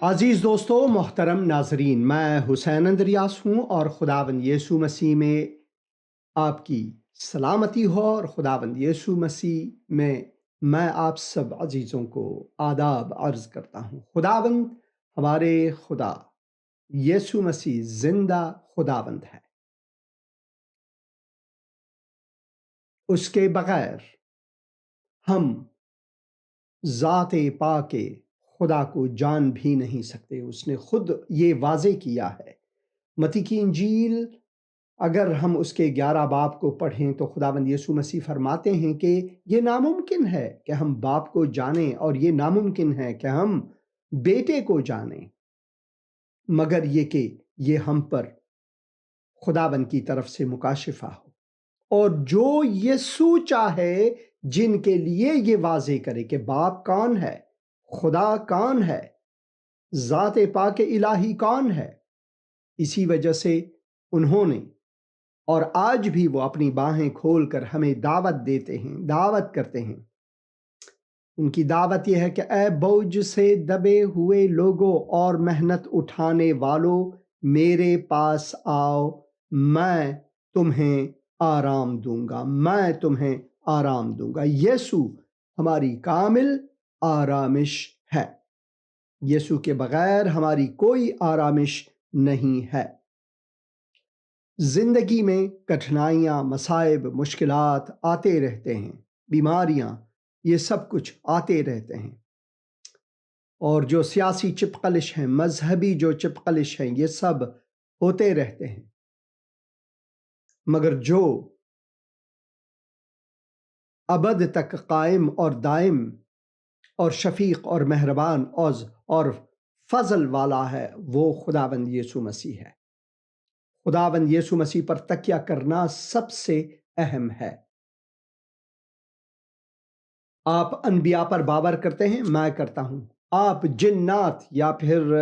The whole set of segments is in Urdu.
عزیز دوستو، محترم ناظرین، میں حسین اندریاس ہوں اور خداوند یسوع مسیح میں آپ کی سلامتی ہو، اور خداوند یسوع مسیح میں آپ سب عزیزوں کو آداب عرض کرتا ہوں۔ خداوند ہمارے خدا یسوع مسیح زندہ خداوند ہے، اس کے بغیر ہم ذات پاک خدا کو جان بھی نہیں سکتے۔ اس نے خود یہ واضح کیا ہے۔ متی کی انجیل اگر ہم اس کے 11 باب کو پڑھیں تو خداوند یسوع مسیح فرماتے ہیں کہ یہ ناممکن ہے کہ ہم باپ کو جانیں، اور یہ ناممکن ہے کہ ہم بیٹے کو جانیں، مگر یہ کہ یہ ہم پر خداوند کی طرف سے مکاشفہ ہو، اور جو یسوع چاہے جن کے لیے یہ واضح کرے کہ باپ کون ہے، خدا کون ہے، ذات پاک الہی کون ہے۔ اسی وجہ سے انہوں نے اور آج بھی وہ اپنی باہیں کھول کر ہمیں دعوت دیتے ہیں، دعوت کرتے ہیں۔ ان کی دعوت یہ ہے کہ اے بوجھ سے دبے ہوئے لوگوں اور محنت اٹھانے والوں، میرے پاس آؤ، میں تمہیں آرام دوں گا، میں تمہیں آرام دوں گا۔ یسوع ہماری کامل آرامش ہے۔ یسوع کے بغیر ہماری کوئی آرامش نہیں ہے۔ زندگی میں کٹھنائیاں، مصائب، مشکلات آتے رہتے ہیں، بیماریاں، یہ سب کچھ آتے رہتے ہیں، اور جو سیاسی چپقلش ہیں، مذہبی جو چپقلش ہیں، یہ سب ہوتے رہتے ہیں، مگر جو ابد تک قائم اور دائم اور شفیق اور مہربان اور فضل والا ہے، وہ خداوند یسوع مسیح ہے۔ خداوند یسوع مسیح پر تکیہ کرنا سب سے اہم ہے۔ آپ انبیاء پر باور کرتے ہیں؟ میں کرتا ہوں۔ آپ جنات یا پھر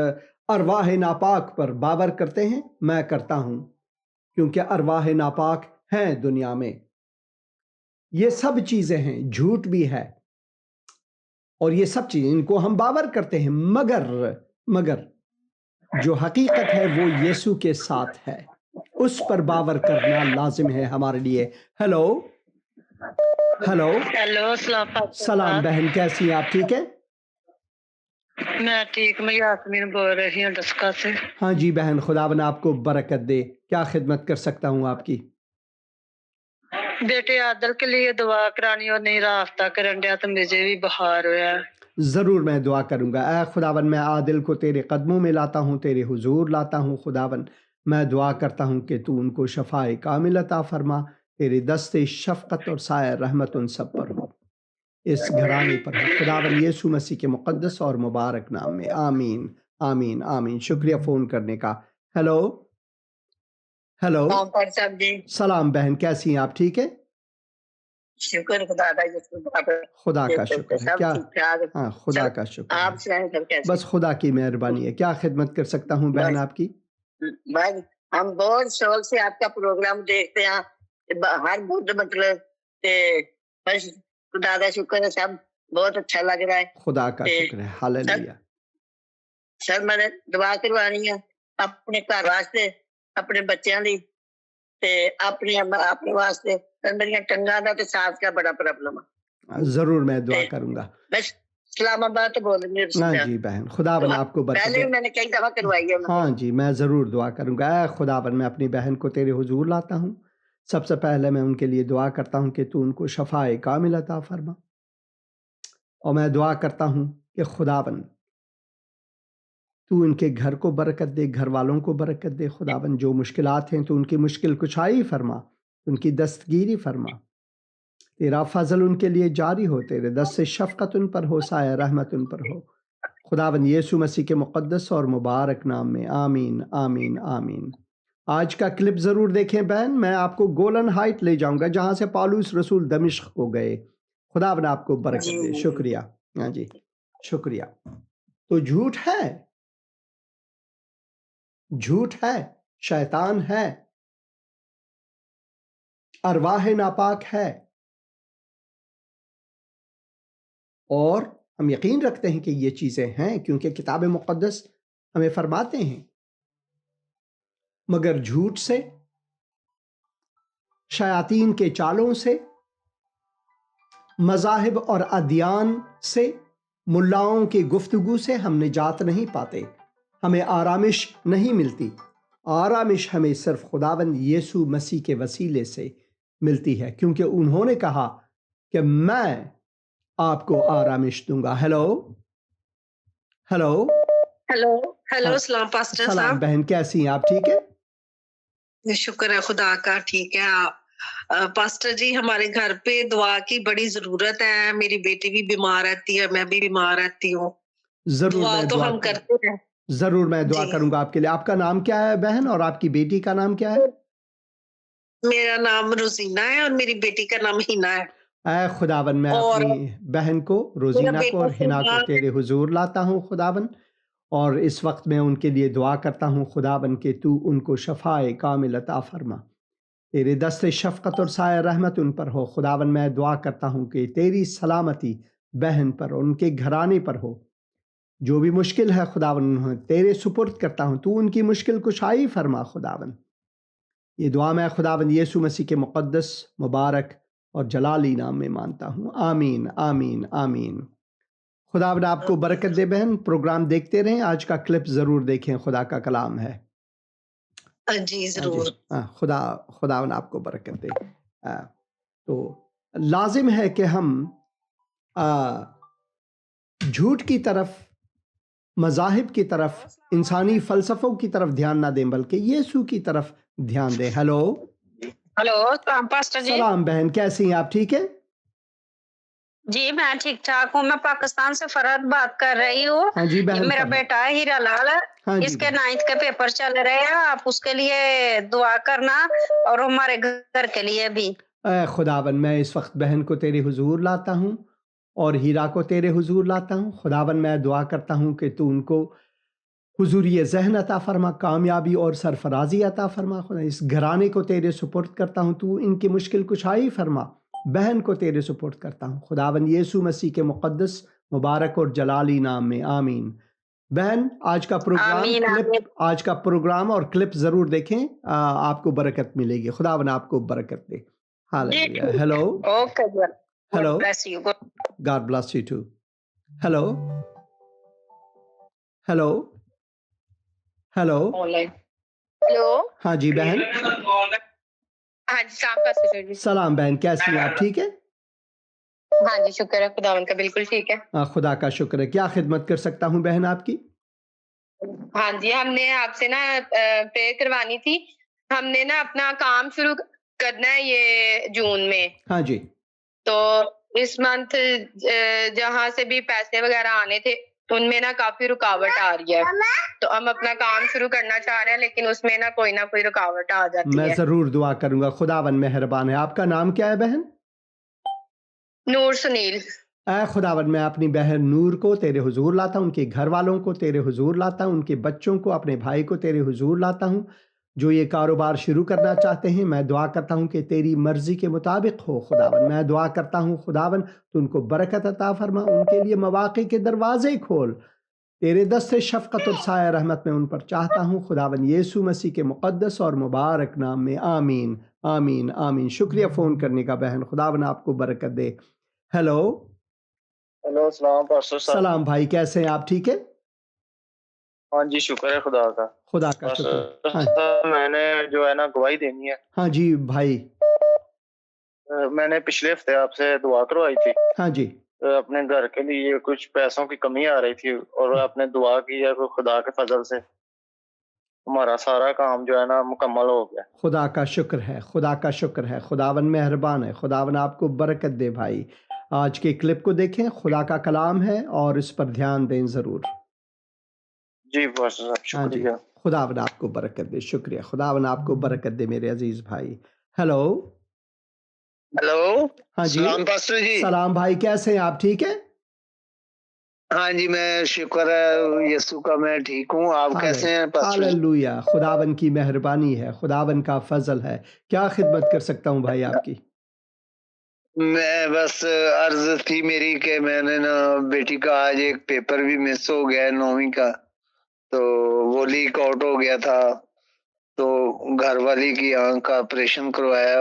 ارواح ناپاک پر باور کرتے ہیں؟ میں کرتا ہوں، کیونکہ ارواح ناپاک ہیں دنیا میں۔ یہ سب چیزیں ہیں، جھوٹ بھی ہے، اور یہ سب چیزیں ان کو ہم باور کرتے ہیں، مگر جو حقیقت ہے وہ یسوع کے ساتھ ہے، اس پر باور کرنا لازم ہے ہمارے لیے۔ ہیلو سلام بہن، کیسی ہیں آپ؟ ٹھیک ہے؟ میں ٹھیک، میں یاسمین بول رہی ہوں ڈسکا سے۔ ہاں جی بہن، خداوند آپ کو برکت دے۔ کیا خدمت کر سکتا ہوں آپ کی؟ بیٹے عادل کے لیے دعا کرانی، اور نہیں راستہ کرن دیا تو مجھے بھی بخار ہوا ہے۔ ضرور میں دعا کروں گا۔ اے خداوند، میں عادل کو تیرے قدموں میں لاتا ہوں، تیرے حضور لاتا ہوں۔ خداوند میں دعا کرتا ہوں کہ تو ان کو شفائے کامل عطا فرما، تیرے دست شفقت اور سایہ رحمت ان سب پر ہو، اس گھرانے پر ہو، خداوند یسوع مسیح کے مقدس اور مبارک نام میں، آمین آمین آمین۔ شکریہ فون کرنے کا۔ ہیلو سلام بہن، کیسی ہیں آپ؟ ٹھیک ہے؟ شکر خدا کا، خدا کا شکر ہے۔ کیا؟ ہاں، خدا کا شکر آپ ہے، سے بس خدا کی مہربانی ہے۔ کیا خدمت کر سکتا ہوں بہن آپ کی؟ بس ہم بہت شوق سے آپ کا پروگرام دیکھتے ہیں، ہر بدھ مطلب بس خدا کا شکر ہے، سب بہت اچھا لگ رہا ہے۔ خدا کا شکر ہے، ہاللویا۔ سر میں نے دعا کروانی ہے اپنے گھر واسطے، اپنے بچیاں دی تے اپنے واسطے۔ میری ٹنگاں دا تے سانس کا بڑا پرابلم ہے۔ ضرور میں دعا کروں گا۔ بس اسلام آباد بول رہی ہوں۔ ہاں جی بہن، خداوند آپ کو برکت دے۔ پہلے بھی میں نے کئی دفعہ کروائی ہے۔ ہاں جی، میں ضرور دعا کروں گا۔ اے خداوند، میں اپنی بہن کو تیرے حضور لاتا ہوں۔ سب سے پہلے میں ان کے لیے دعا کرتا ہوں کہ تو ان کو شفائے کامل عطا فرما، اور میں دعا کرتا ہوں کہ خداوند تو ان کے گھر کو برکت دے، گھر والوں کو برکت دے۔ خداوند جو مشکلات ہیں تو ان کی مشکل کشائی فرما، ان کی دستگیری فرما، تیرا فضل ان کے لیے جاری ہو، تیرے دست سے شفقت ان پر ہو، سایہ رحمت ان پر ہو، خداوند یسوع مسیح کے مقدس اور مبارک نام میں، آمین آمین آمین۔ آج کا کلپ ضرور دیکھیں بہن، میں آپ کو گولن ہائٹ لے جاؤں گا جہاں سے پالوس رسول دمشق کو گئے۔ خداوند آپ کو برکت دے۔ شکریہ، ہاں جی شکریہ۔ تو جھوٹ ہے، جھوٹ ہے، شیطان ہے، ارواح ناپاک ہے، اور ہم یقین رکھتے ہیں کہ یہ چیزیں ہیں، کیونکہ کتاب مقدس ہمیں فرماتے ہیں مگر جھوٹ سے، شیاطین کے چالوں سے، مذاہب اور ادیان سے، ملاؤں کی گفتگو سے ہم نجات نہیں پاتے، ہمیں آرامش نہیں ملتی۔ آرامش ہمیں صرف خداوند یسوع مسیح کے وسیلے سے ملتی ہے، کیونکہ انہوں نے کہا کہ میں آپ کو آرامش دوں گا۔ ہیلو ہیلو ہیلو ہیلو، السلام پاسٹر سلام صاحب۔ بہن، کیسی ہیں آپ؟ ٹھیک ہے؟ شکر ہے خدا کا، ٹھیک ہے۔ پاسٹر جی، ہمارے گھر پہ دعا کی بڑی ضرورت ہے، میری بیٹی بھی بیمار رہتی ہے، میں بھی بیمار رہتی ہوں۔ ضرور دعا میں تو دعا ہم کروں، کرتے ہیں ضرور میں دعا جی۔ کروں گا آپ کے لیے۔ آپ کا نام کیا ہے بہن، اور آپ کی بیٹی کا نام کیا ہے؟ میرا نام روزینہ ہے اور میری بیٹی کا نام ہینا ہے۔ اے خداون، میں اور اپنی بہن کو، میرا روزینہ کو بیٹا اور ہنا کو سلمان ہے۔ تیرے حضور لاتا ہوں خداون، اور اس وقت میں ان کے لیے دعا کرتا ہوں خداون کہ تو ان کو شفائے کامل عطا فرما، تیرے دست شفقت اور سایہ رحمت ان پر ہو خداون۔ میں دعا کرتا ہوں کہ تیری سلامتی بہن پر اور ان کے گھرانے پر ہو۔ جو بھی مشکل ہے خداون انہیں تیرے سپرد کرتا ہوں، تو ان کی مشکل کشائی فرما خداون۔ یہ دعا میں خداوند یسوع مسیح کے مقدس، مبارک اور جلالی نام میں مانتا ہوں، آمین آمین آمین۔ خداوند آپ کو برکت دے بہن، پروگرام دیکھتے رہیں، آج کا کلپ ضرور دیکھیں، خدا کا کلام ہے۔ جی ضرور۔ خداوند آپ کو برکت دے۔ تو لازم ہے کہ ہم جھوٹ کی طرف، مذاہب کی طرف، انسانی فلسفوں کی طرف دھیان نہ دیں، بلکہ یسوع کی طرف دھیان دیں۔ ہیلو ہلو، السلام پاسٹر جی۔ سلام بہن، کیسی ہیں آپ؟ ٹھیک ہے؟ جی میں ٹھیک ٹھاک ہوں، میں پاکستان سے فرحت بات کر رہی ہوں۔ ہاں جی بہن، یہ میرا فرحت۔ بیٹا ہے ہیرا لال، ہاں جی اس کے بہن۔ 9th کے پیپر چل رہے ہیں، آپ اس کے لیے دعا کرنا اور ہمارے گھر کے لیے بھی۔ اے خداون، میں اس وقت بہن کو تیرے حضور لاتا ہوں اور ہیرا کو تیرے حضور لاتا ہوں خداون۔ میں دعا کرتا ہوں کہ تو ان کو حضوری ذہن عطا فرما، کامیابی اور سرفرازی عطا فرما۔ خدا اس گھرانے کو تیرے سپرد کرتا ہوں، تو ان کی مشکل کشائی فرما۔ بہن کو تیرے سپرد کرتا ہوں خداون یسوع مسیح کے مقدس، مبارک اور جلالی نام میں، آمین۔ بہن آج کا پروگرام آمین کلپ، آمین۔ آج کا پروگرام اور کلپ ضرور دیکھیں، آپ کو برکت ملے گی۔ خداون آپ کو برکت دے۔ جی ہاللویا۔ ٹھیک ہیلو ہے، اوکے جی، God hello, bless you. God bless you too. Hello hello hello, hello, ہاں جی بہن، ہاں جی، السلام پاسٹر جی۔ سلام بہن، کیسی ہیں آپ؟ ٹھیک ہے؟ ہاں جی، شکر ہے خداوند کا، بالکل ٹھیک ہے۔ خدا کا شکر ہے۔ کیا خدمت کر سکتا ہوں بہن آپ کی؟ ہاں جی، ہم نے آپ سے نا پریئر کروانی تھی۔ ہم نے نا اپنا کام شروع کرنا ہے یہ جون میں، ہاں جی، تو اس منتھ جہاں سے بھی پیسے وغیرہ آنے تھے ان میں نا کافی رکاوٹ آ رہی ہے، تو ہم اپنا کام شروع کرنا چاہ رہے ہیں لیکن اس میں نا کوئی نہ کوئی رکاوٹ آ جاتی میں ہے۔ ضرور دعا کروں گا، خداون مہربان ہے۔ آپ کا نام کیا ہے بہن؟ نور سنیل۔ اے خداون، میں اپنی بہن نور کو تیرے حضور لاتا ہوں، ان کے گھر والوں کو تیرے حضور لاتا ہوں، ان کے بچوں کو، اپنے بھائی کو تیرے حضور لاتا ہوں جو یہ کاروبار شروع کرنا چاہتے ہیں۔ میں دعا کرتا ہوں کہ تیری مرضی کے مطابق ہو خداون۔ میں دعا کرتا ہوں خداون تو ان کو برکت عطا فرما، ان کے لیے مواقع کے دروازے کھول، تیرے دست شفقت اور سایہ رحمت میں ان پر چاہتا ہوں خداون یسوع مسیح کے مقدس اور مبارک نام میں، آمین آمین آمین۔ شکریہ فون کرنے کا بہن، خداون آپ کو برکت دے۔ ہیلو ہیلو، السلام پاسٹر صاحب۔ سلام بھائی، کیسے ہیں آپ؟ ٹھیک ہے؟ ہاں جی، شکر ہے خدا کا۔ خدا کا شکر۔ ہاں میں نے جو ہے نا گواہی دینی ہے۔ ہاں جی بھائی، میں نے پچھلے ہفتے آپ سے دعا کروائی تھی، ہاں جی، اپنے گھر کے لیے کچھ پیسوں کی کمی آ رہی تھی، اور آپ نے دعا کی ہے کہ خدا کے فضل سے ہمارا سارا کام جو ہے نا مکمل ہو گیا۔ خدا کا شکر ہے، خدا کا شکر ہے، خداون مہربان ہے، خداون آپ کو برکت دے بھائی۔ آج کے کلپ کو دیکھیں، خدا کا کلام ہے اور اس پر دھیان دیں ضرور۔ جی پاسٹر صاحب، ہاں جی، شکریہ۔ خداون آپ کو برکت دے، شکریہ، خداون آپ کو برکت دے میرے عزیز بھائی۔ ہیلو ہلو، ہاں جی، سلام پاسٹر جی۔ سلام بھائی، کیسے ہیں آپ؟ ٹھیک ہے؟ ہاں جی، میں شکر ہے یسوع کا، میں ٹھیک ہوں۔ آپ کیسے ہیں پاسٹر جی؟ ہاللویا، خداون کی مہربانی ہے، خداون کا فضل ہے۔ کیا خدمت کر سکتا ہوں بھائی آپ کی؟ میں بس عرض تھی میری کہ میں نے نا بیٹی کا آج ایک پیپر بھی مس ہو گیا ہے 9ویں کا، تو وہ لیک آؤٹ ہو گیا تھا، تو گھر والی کی آنکھ کا آپریشن کروایا،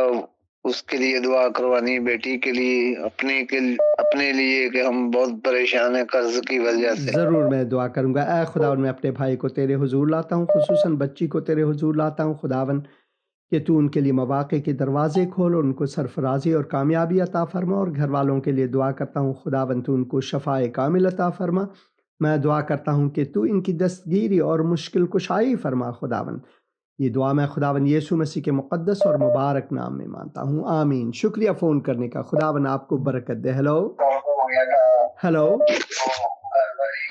اس کے لیے دعا کروانی، بیٹی کے لیے، اپنے لیے کہ ہم بہت پریشان ہیں قرض کی وجہ سے۔ ضرور میں دعا کروں گا۔ اے خداوند میں اپنے بھائی کو تیرے حضور لاتا ہوں، خصوصاً بچی کو تیرے حضور لاتا ہوں خداوند، کہ تو ان کے لیے مواقع کے دروازے کھول، ان کو سرفرازی اور کامیابی عطا فرما، اور گھر والوں کے لیے دعا کرتا ہوں خداوند تو ان کو شفائے کامل عطا فرما۔ میں دعا کرتا ہوں کہ تو ان کی دستگیری اور مشکل کشائی فرما خداوند۔ یہ دعا میں خداوند یسوع مسیح کے مقدس اور مبارک نام میں مانتا ہوں، آمین۔ شکریہ فون کرنے کا، خداوند آپ کو برکت دے۔ ہیلو ہیلو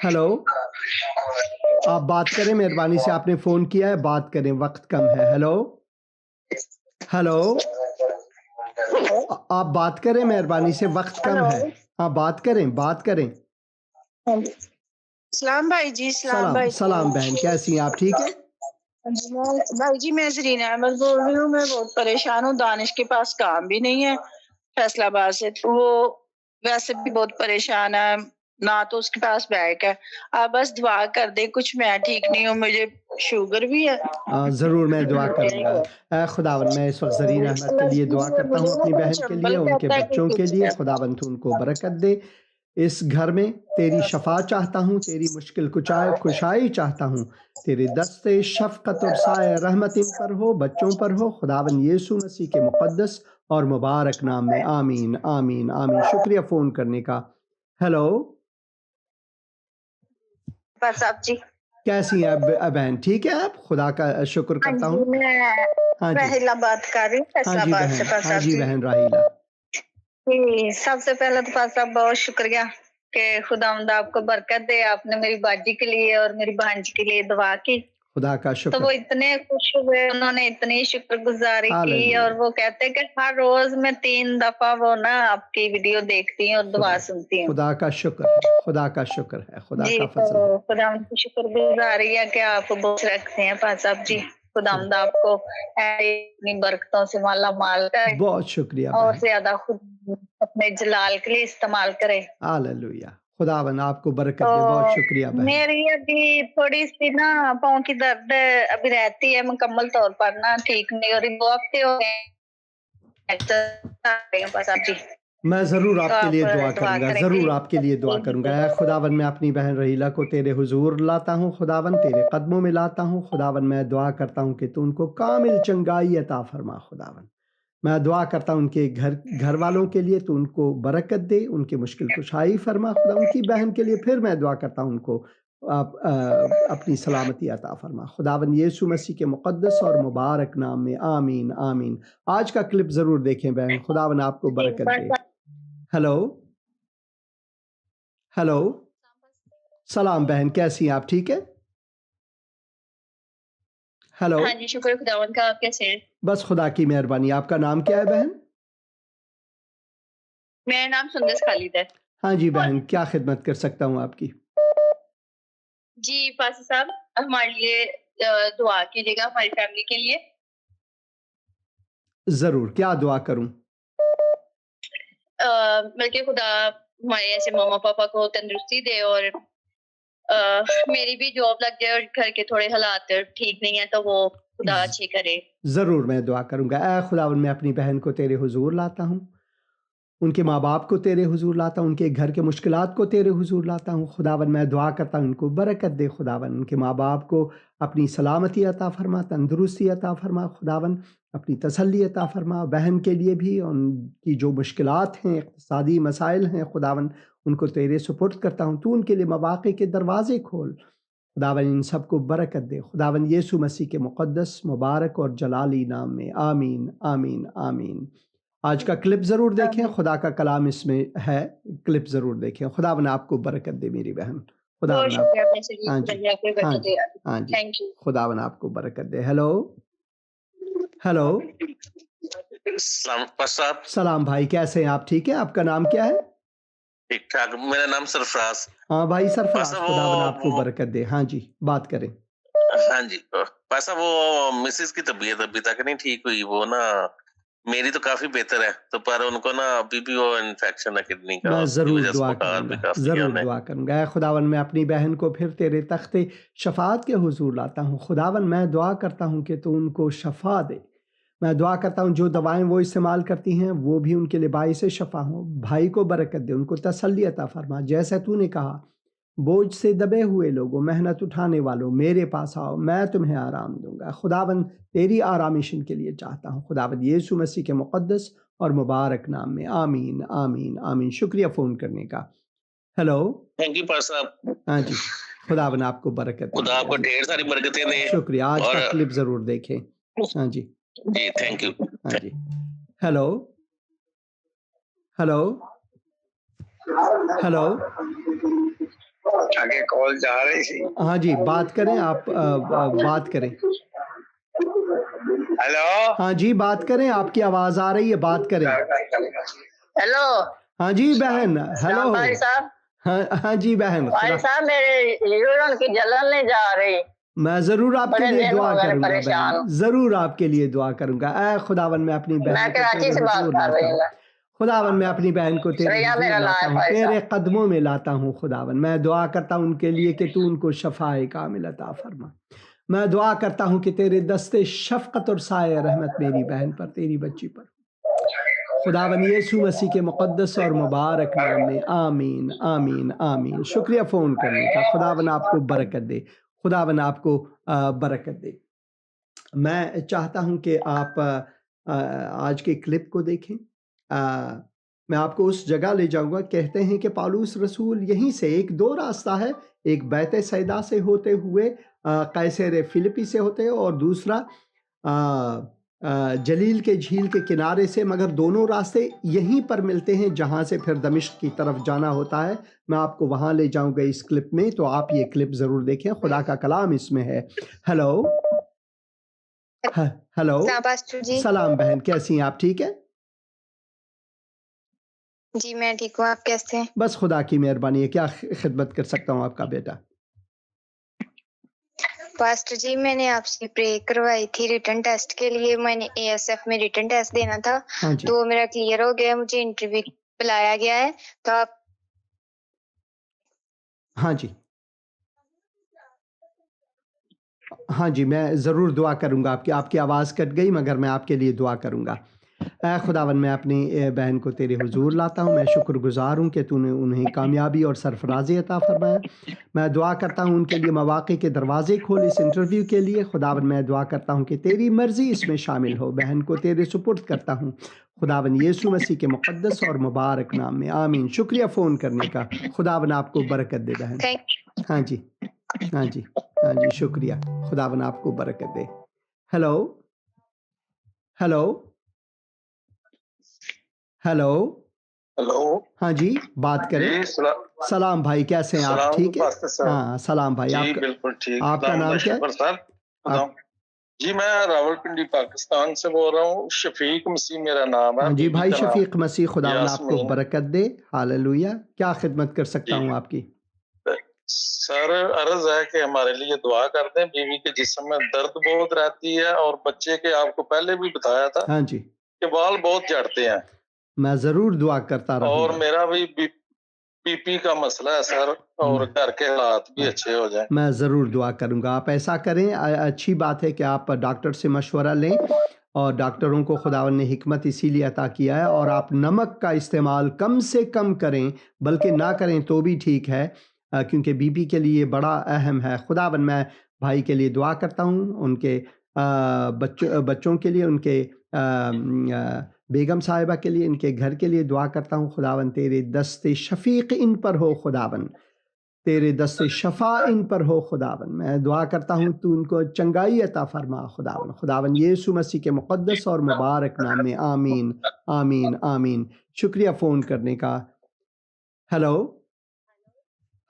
ہیلو، آپ بات کریں مہربانی سے، آپ نے فون کیا ہے، بات کریں، وقت کم ہے۔ ہیلو ہیلو، آپ بات کریں مہربانی سے، وقت کم ہے۔ ہاں بات کریں، بات کریں۔ سلام بھائی جی، سلام بھائی جی۔ سلام بہن، کیسی ہیں آپ؟ ٹھیک ہے بھائی جی میں زرین احمد بول رہی ہوں، میں بہت پریشان ہوں، دانش کے پاس کام بھی نہیں ہے فیصلہ آباد سے، تو وہ ویسے بھی بہت پریشان ہے، نہ تو اس کے پاس بیگ ہے، آپ بس دعا کر دیں، کچھ میں ٹھیک نہیں ہوں، مجھے شوگر بھی ہے۔ ضرور میں دعا کروں گا۔ اے خداوند میں اس وقت زرین احمد کے لیے دعا کرتا ہوں، اپنی بہن کے لیے، ان کے بچوں کے لیے، خداوند تو ان کو برکت دے۔ اس گھر میں تیری شفا چاہتا ہوں، تیری مشکل کشائی چاہتا ہوں، تیرے دست شفقت اور سائے رحمت ان پر ہو، بچوں پر ہو، خداوند یسوع مسیح کے مقدس اور مبارک نام میں، آمین آمین آمین۔ شکریہ فون کرنے کا۔ ہیلو صاحب جی کیسی ہیں بہن؟ ٹھیک ہے آپ؟ خدا کا شکر کرتا ہوں۔ میں ہاں جی راہیلہ بات کر رہی ہوں ہاں فیصلہ جی آباد بہن، سے۔ ہاں جی بہن راہیلہ، جی سب سے پہلے تو پاس صاحب بہت شکریہ کہ خداوند آپ کو برکت دے، آپ نے میری باجی کے لیے اور میری بھانجی کے لیے دعا کی، خدا کا تو شکر۔ وہ اتنے خوش ہوئے، انہوں نے اتنی شکر گزاری کی، ہاللویہ۔ اور وہ کہتے کہ ہر روز میں 3 دفعہ وہ نا آپ کی ویڈیو دیکھتی ہوں اور دعا سنتی ہوں۔ خدا کا شکر ہے، خدا کا شکر ہے، خدا جی کا تو فضل ہے۔ خداوند کی شکر گزاری ہے کہ آپ بہت رکھتے ہیں پاس صاحب جی، خداوند آپ کو اپنی برکتوں سے مالا مال کرے بہت شکریہ اور بہن، زیادہ خود اپنے جلال کے لیے استعمال کرے۔ ہاللویہ، خداوند آپ کو برکت تو دے، بہت شکریہ بہن۔ میری ابھی تھوڑی سی نا پاؤں کی درد ابھی رہتی ہے، مکمل طور پر نا ٹھیک نہیں ہو رہی، 2 ہفتے ہو گئے پاس صاحب جی، میں ضرور تو آپ کے آپ لیے دعا دعا کروں گا، کریں ضرور گے۔ آپ کے لیے دعا کروں گا۔ اے خداوند میں اپنی بہن رحیلہ کو تیرے حضور لاتا ہوں، خداوند تیرے قدموں میں لاتا ہوں، خداوند میں دعا کرتا ہوں کہ تو ان کو کامل چنگائی عطا فرما خداوند۔ میں دعا کرتا ہوں ان کے گھر والوں کے لیے، تو ان کو برکت دے، ان کی مشکل کشائی فرما خدا، ان کی بہن کے لیے پھر میں دعا کرتا ہوں ان کو اپنی سلامتی عطا فرما خداوند یسوع مسیح کے مقدس اور مبارک نام میں، آمین آمین۔ آج کا کلپ ضرور دیکھیں بہن، خداوند آپ کو برکت دے۔ ہیلو ہیلو، سلام بہن، کیسی ہیں آپ؟ ٹھیک ہے؟ ہیلو، ہاں جی شکر خداوند کا، آپ کیسے ہیں؟ بس خدا کی مہربانی۔ آپ کا نام کیا ہے بہن؟ میرا نام سندس خالد ہے۔ ہاں جی بہن، کیا خدمت کر سکتا ہوں آپ کی؟ جی پاسی صاحب ہمارے لیے دعا کیجیے گا، ہماری فیملی کے لیے۔ ضرور، کیا دعا کروں؟ بلکہ خدا ہمارے ایسے ماما پاپا کو تندرستی دے، اور میری بھی جاب لگ جائے، اور گھر کے تھوڑے حالات ٹھیک نہیں ہیں تو وہ خدا اچھی کرے۔ ضرور میں دعا کروں گا۔ اے خداوند میں اپنی بہن کو تیرے حضور لاتا ہوں، ان کے ماں باپ کو تیرے حضور لاتا ہوں، ان کے گھر کے مشکلات کو تیرے حضور لاتا ہوں خداوند۔ میں دعا کرتا ہوں ان کو برکت دے خداوند، ان کے ماں باپ کو اپنی سلامتی عطا فرما، تندرستی عطا فرما خداوند، اپنی تسلی عطا فرما۔ بہن کے لیے بھی ان کی جو مشکلات ہیں، اقتصادی مسائل ہیں خداوند، ان کو تیرے سپرد کرتا ہوں، تو ان کے لیے مواقع کے دروازے کھول خداوند، ان سب کو برکت دے خداوند یسوع مسیح کے مقدس، مبارک اور جلالی نام میں، آمین آمین آمین۔ آج کا کلپ ضرور دیکھیں، خدا کا کلام اس میں ہے، کلپ ضرور دیکھیں۔ خداوند آپ کو برکت دے میری بہن، خداوند آپ، ہاں جی ہاں جی ہاں جی، خداوند آپ کو برکت دے۔ ہیلو ہیلو، سلام بھائی، کیسے ہیں آپ؟ ٹھیک ہے؟ آپ کا نام کیا ہے؟ ٹھیک ٹھاک، میرا نام سرفراز۔ ہاں بھائی سرفراز، خداوند آپ کو برکت دے۔ ہاں جی بات کریں۔ ہاں جی، پیسہ وہ مسز کی طبیعت ابھی تک نہیں ٹھیک ہوئی، وہ نا میری تو کافی بہتر ہے تو پر ان کو نا ابھی بھی وہ انفیکشن ہے کڈنی کا. میں ضرور دعا کروں گا، ضرور دعا کروں گا. اے خداون میں اپنی بہن کو پھر تیرے تخت شفاعت کے حضور لاتا ہوں. خداون میں دعا کرتا ہوں کہ تو ان کو شفا دے. میں دعا کرتا ہوں جو دوائیں وہ استعمال کرتی ہیں وہ بھی ان کے لیے باعث شفا ہوں. بھائی کو برکت دے، ان کو تسلی عطا فرما. جیسے تو نے کہا بوجھ سے دبے ہوئے لوگوں، محنت اٹھانے والوں، میرے پاس آؤ، میں تمہیں آرام دوں گا. خداون تیری آرامش ان کے لیے چاہتا ہوں. خداون یسوع مسیح کے مقدس اور مبارک نام میں آمین آمین آمین. شکریہ فون کرنے کا. ہیلو. تھینک یو پاسٹر صاحب. ہاں جی، خداون آپ کو برکت دے. خدا آپ کو ڈھیر ساری برکتیں دے. شکریہ. آج کا کلپ ضرور دیکھیں. ہاں جی جی تھینک یو. ہاں جی. Hello hello hello. آگے کال جا رہی تھی. ہاں جی بات کریں آپ، بات کریں. ہیلو. ہاں جی بات کریں، آپ کی آواز آ رہی ہے، بات کریں. ہیلو. ہاں جی بہن. ہیلو. بھائی صاحب. ہاں جی بہن. بھائی صاحب میرے یورین کی جلن نہیں جا رہی. میں ضرور آپ کے لیے دعا کروں گا پریشان. بہن، ضرور آپ کے لیے دعا کروں گا. اے خداون میں اپنی بہن میں کراچی سے بات کر رہی ہوں. خداون میں اپنی بہن کو تیرے حضور لاتا ہوں، تیرے قدموں میں لاتا ہوں. خداون میں دعا کرتا ہوں ان کے لیے کہ تو ان کو شفائے کامل عطا فرما. میں دعا کرتا ہوں کہ تیرے دستے شفقت اور سایہ رحمت میری بہن پر، تیری بچی پر. خداون یسوع مسیح کے مقدس اور مبارک نام میں آمین آمین آمین. شکریہ فون کرنے کا. خداون آپ کو برکت دے، خداون آپ کو برکت دے. میں چاہتا ہوں کہ آپ آج کے کلپ کو دیکھیں. میں آپ کو اس جگہ لے جاؤں گا. کہتے ہیں کہ پالوس رسول یہیں سے ایک دو راستہ ہے، ایک بیت سیدا سے ہوتے ہوئے قیصر فلپی سے ہوتے اور دوسرا جلیل کے جھیل کے کنارے سے، مگر دونوں راستے یہیں پر ملتے ہیں جہاں سے پھر دمشق کی طرف جانا ہوتا ہے. میں آپ کو وہاں لے جاؤں گا اس کلپ میں، تو آپ یہ کلپ ضرور دیکھیں. خدا کا کلام اس میں ہے. Hello hello. سلام بہن، کیسی ہیں آپ؟ ٹھیک ہے جی میں ٹھیک ہوں، آپ کیسے ہیں؟ بس خدا کی مہربانی ہے. کیا خدمت کر سکتا ہوں آپ کا بیٹا؟ پاسٹر جی میں نے آپ سے پرے کروائی تھی ریٹن ٹیسٹ کے لیے. میں نے اے ایس ایف میں ریٹن ٹیسٹ دینا تھا. ہاں جی. تو وہ میرا کلیئر ہو گیا، مجھے انٹرویو بلایا گیا ہے. تو آپ ہاں جی ہاں جی میں ضرور دعا کروں گا. آپ کی آواز کٹ گئی مگر میں آپ کے لیے دعا کروں گا. اے خداون میں اپنی بہن کو تیرے حضور لاتا ہوں. میں شکر گزار ہوں کہ تو نے انہیں کامیابی اور سرفرازی عطا فرمایا. میں دعا کرتا ہوں ان کے لیے مواقع کے دروازے کھول اس انٹرویو کے لیے. خداون میں دعا کرتا ہوں کہ تیری مرضی اس میں شامل ہو. بہن کو تیرے سپرد کرتا ہوں خداون یسوع مسیح کے مقدس اور مبارک نام میں آمین. شکریہ فون کرنے کا. خداون آپ کو برکت دے بہن. ہاں جی ہاں جی ہاں جی شکریہ. خداون آپ کو برکت دے. Hello hello hello hello. ہاں جی بات کریں. سلام بھائی، کیسے ہیں آپ؟ ٹھیک ہے. ہاں سلام بھائی. جی بالکل ٹھیک. آپ کا نام کیا ہے؟ جی میں راول پنڈی پاکستان سے بول رہا ہوں. شفیق مسیح میرا نام ہے. ہاں جی بھائی شفیق مسیح، خداوند آپ کو برکت دے. ہاللویہ. کیا خدمت کر سکتا ہوں آپ کی؟ سر عرض ہے کہ ہمارے لیے دعا کر دیں. بیوی کے جسم میں درد بہت رہتی ہے اور بچے کے آپ کو پہلے بھی بتایا تھا ہاں جی کہ بال بہت جھڑتے ہیں. میں ضرور دعا کرتا رہوں اور گا. میرا بھی بی پی کا مسئلہ ہے سر، اور گھر کے حالات بھی اچھے ہو جائیں. میں ضرور دعا کروں گا. آپ ایسا کریں، اچھی بات ہے کہ آپ ڈاکٹر سے مشورہ لیں، اور ڈاکٹروں کو خداوند نے حکمت اسی لیے عطا کیا ہے. اور آپ نمک کا استعمال کم سے کم کریں، بلکہ نہ کریں تو بھی ٹھیک ہے، کیونکہ بی پی کے لیے بڑا اہم ہے. خداوند میں بھائی کے لیے دعا کرتا ہوں، ان کے بچوں کے لیے، ان کے بیگم صاحبہ کے لیے، ان کے گھر کے لیے دعا کرتا ہوں. خداوند تیرے دست شفیق ان پر ہو. خداوند تیرے دست شفا ان پر ہو. خداوند میں دعا کرتا ہوں تو ان کو چنگائی عطا فرما. خداوند یسوع مسیح کے مقدس اور مبارک نام میں آمین آمین آمین. شکریہ فون کرنے کا. ہیلو.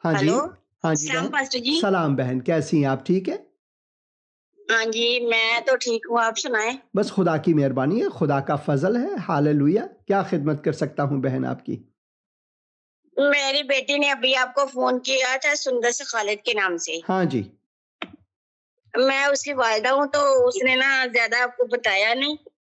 ہاں جی ہاں جی بہن. سلام بہن، کیسی ہیں آپ؟ ٹھیک ہے. ہاں جی میں تو ٹھیک ہوں، آپ سنائیں. بس خدا کی مہربانی ہے، خدا کا فضل ہے. ہاللویہ. کیا خدمت کر سکتا ہوں بہن آپ کی؟ میری بیٹی نے ابھی آپ کو فون کیا تھا سندر سے خالد کے نام سے. ہاں جی. میں اس کی والدہ ہوں، تو اس نے نا زیادہ آپ کو بتایا نہیں.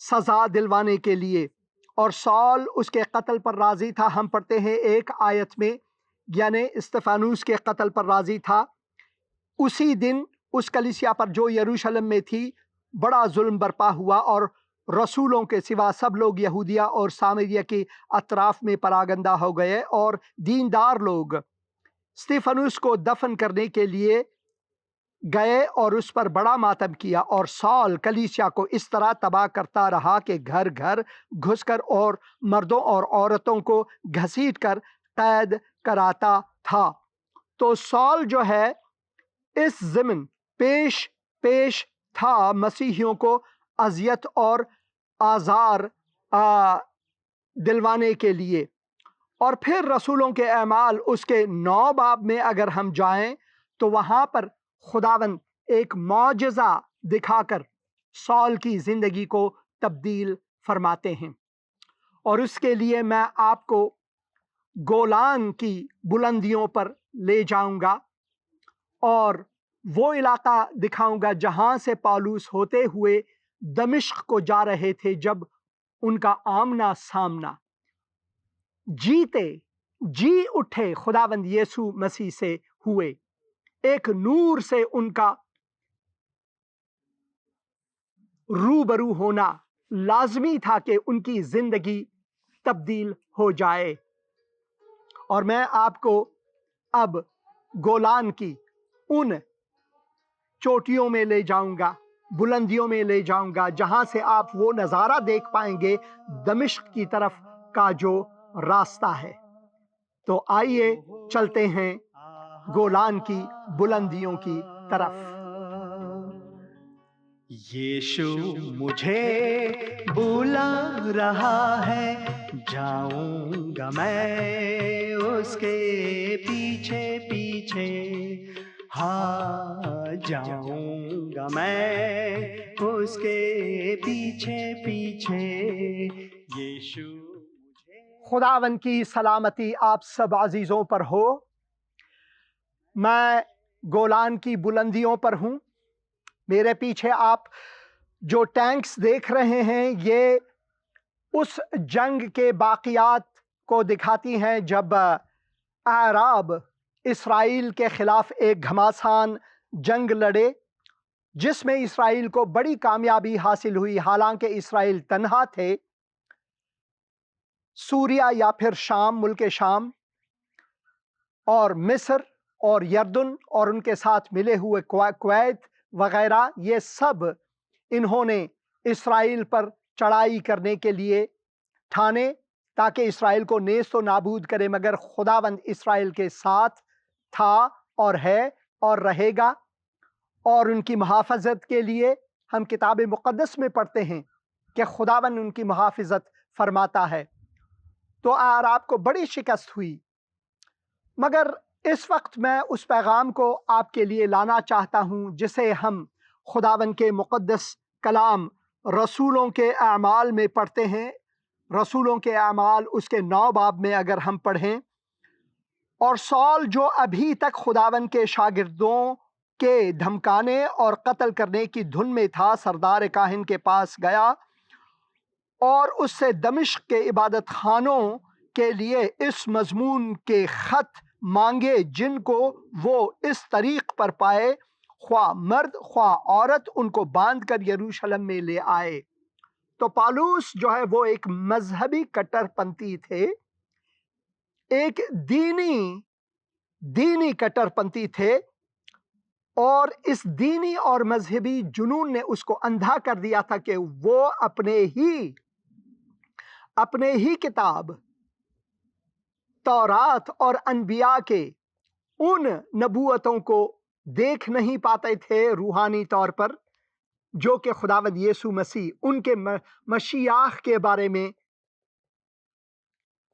سزا دلوانے کے لیے، اور سال اس کے قتل پر راضی تھا۔ ہم پڑھتے ہیں ایک آیت میں، یعنی استفانوس کے قتل پر راضی تھا۔ اسی دن اس کلیسیا پر جو یروشلم میں تھی بڑا ظلم برپا ہوا، اور رسولوں کے سوا سب لوگ یہودیہ اور سامریہ کے اطراف میں پراگندہ ہو گئے، اور دیندار لوگ استفانوس کو دفن کرنے کے لیے گئے اور اس پر بڑا ماتم کیا، اور سال کلیسیا کو اس طرح تباہ کرتا رہا کہ گھر گھر گھس کر اور مردوں اور عورتوں کو گھسیٹ کر قید کراتا تھا۔ تو سال جو ہے اس ضمن پیش تھا مسیحیوں کو اذیت اور آزار دلوانے کے لیے۔ اور پھر رسولوں کے اعمال اس کے 9 باب میں اگر ہم جائیں تو وہاں پر خداوند ایک معجزہ دکھا کر سال کی زندگی کو تبدیل فرماتے ہیں، اور اس کے لیے میں آپ کو گولان کی بلندیوں پر لے جاؤں گا اور وہ علاقہ دکھاؤں گا جہاں سے پالوس ہوتے ہوئے دمشق کو جا رہے تھے، جب ان کا آمنا سامنا جی اٹھے خداوند یسوع مسیح سے ہوئے۔ ایک نور سے ان کا روبرو ہونا لازمی تھا کہ ان کی زندگی تبدیل ہو جائے۔ اور میں آپ کو اب گولان کی ان چوٹیوں میں لے جاؤں گا، بلندیوں میں لے جاؤں گا، جہاں سے آپ وہ نظارہ دیکھ پائیں گے دمشق کی طرف کا جو راستہ ہے۔ تو آئیے چلتے ہیں گولان کی بلندیوں کی طرف۔ یشو مجھے بلا رہا ہے، جاؤں گا میں اس کے پیچھے پیچھے، ہاں جاؤں گا میں اس کے پیچھے پیچھے۔ یشو خداوند کی سلامتی آپ سب عزیزوں پر ہو۔ میں گولان کی بلندیوں پر ہوں۔ میرے پیچھے آپ جو ٹینکس دیکھ رہے ہیں یہ اس جنگ کے باقیات کو دکھاتی ہیں جب اعراب اسرائیل کے خلاف ایک گھماسان جنگ لڑے، جس میں اسرائیل کو بڑی کامیابی حاصل ہوئی، حالانکہ اسرائیل تنہا تھے۔ سوریہ یا پھر شام، ملک شام اور مصر اور یردن اور ان کے ساتھ ملے ہوئے کویت وغیرہ، یہ سب انہوں نے اسرائیل پر چڑھائی کرنے کے لیے ٹھانے تاکہ اسرائیل کو نیست و نابود کرے، مگر خداوند اسرائیل کے ساتھ تھا اور ہے اور رہے گا۔ اور ان کی محافظت کے لیے ہم کتاب مقدس میں پڑھتے ہیں کہ خداوند ان کی محافظت فرماتا ہے۔ تو اعراب کو بڑی شکست ہوئی، مگر اس وقت میں اس پیغام کو آپ کے لیے لانا چاہتا ہوں جسے ہم خداوند کے مقدس کلام رسولوں کے اعمال میں پڑھتے ہیں۔ رسولوں کے اعمال اس کے 9 باب میں اگر ہم پڑھیں، اور سال جو ابھی تک خداوند کے شاگردوں کے دھمکانے اور قتل کرنے کی دھن میں تھا، سردار کاہن کے پاس گیا اور اس سے دمشق کے عبادت خانوں کے لیے اس مضمون کے خط مانگے جن کو وہ اس طریق پر پائے، خواہ مرد خواہ عورت، ان کو باندھ کر یروشلم میں لے آئے۔ تو پالوس جو ہے وہ ایک مذہبی کٹر پنتھی تھے، ایک دینی کٹر پنتھی تھے، اور اس دینی اور مذہبی جنون نے اس کو اندھا کر دیا تھا کہ وہ اپنے ہی کتاب تورات اور انبیاء کے ان نبوتوں کو دیکھ نہیں پاتے تھے روحانی طور پر، جو کہ خداوند یسوع مسیح ان کے مشیاخ کے بارے میں